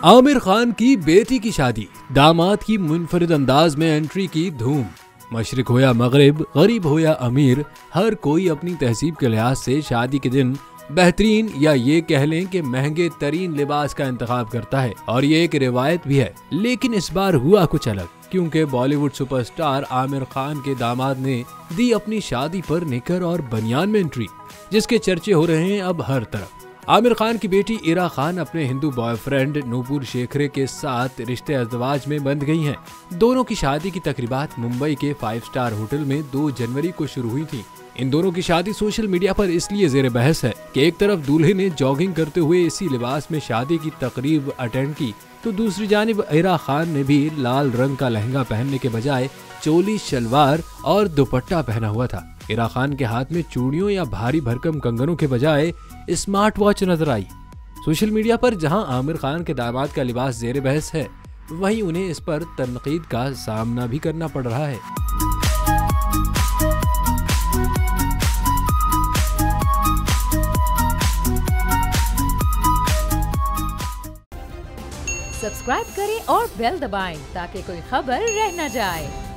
आमिर खान की बेटी की शादी, दामाद की मुनफरिद अंदाज में एंट्री की धूम। मशरिक हो या मगरिब, गरीब हो या अमीर, हर कोई अपनी तहजीब के लिहाज से शादी के दिन बेहतरीन या ये कह लें कि महंगे तरीन लिबास का इंतखाब करता है। और ये एक रिवायत भी है। लेकिन इस बार हुआ कुछ अलग, क्योंकि बॉलीवुड सुपरस्टार आमिर खान के दामाद ने दी अपनी शादी पर निकर और बनियान में एंट्री, जिसके चर्चे हो रहे हैं अब हर तरफ। आमिर खान की बेटी इरा खान अपने हिंदू बॉयफ्रेंड नूपुर शेखरे के साथ रिश्ते अज़दवाज में बंध गई हैं। दोनों की शादी की तकरीबात मुंबई के 5 स्टार होटल में 2 जनवरी को शुरू हुई थी। इन दोनों की शादी सोशल मीडिया पर इसलिए जेर बहस है कि एक तरफ दूल्हे ने जॉगिंग करते हुए इसी लिबास में शादी की तकरीब अटेंड की, तो दूसरी जानिब इरा खान ने भी लाल रंग का लहंगा पहनने के बजाय चोली, शलवार और दुपट्टा पहना हुआ था। इरा खान के हाथ में चूड़ियों या भारी भरकम कंगनों के बजाय स्मार्ट वॉच नजर आई। सोशल मीडिया पर जहां आमिर खान के दामाद का लिबास जेर बहस है, वहीं उन्हें इस पर तनकीद का सामना भी करना पड़ रहा है। सब्सक्राइब करें और बेल दबाएं ताकि कोई खबर रह न जाए।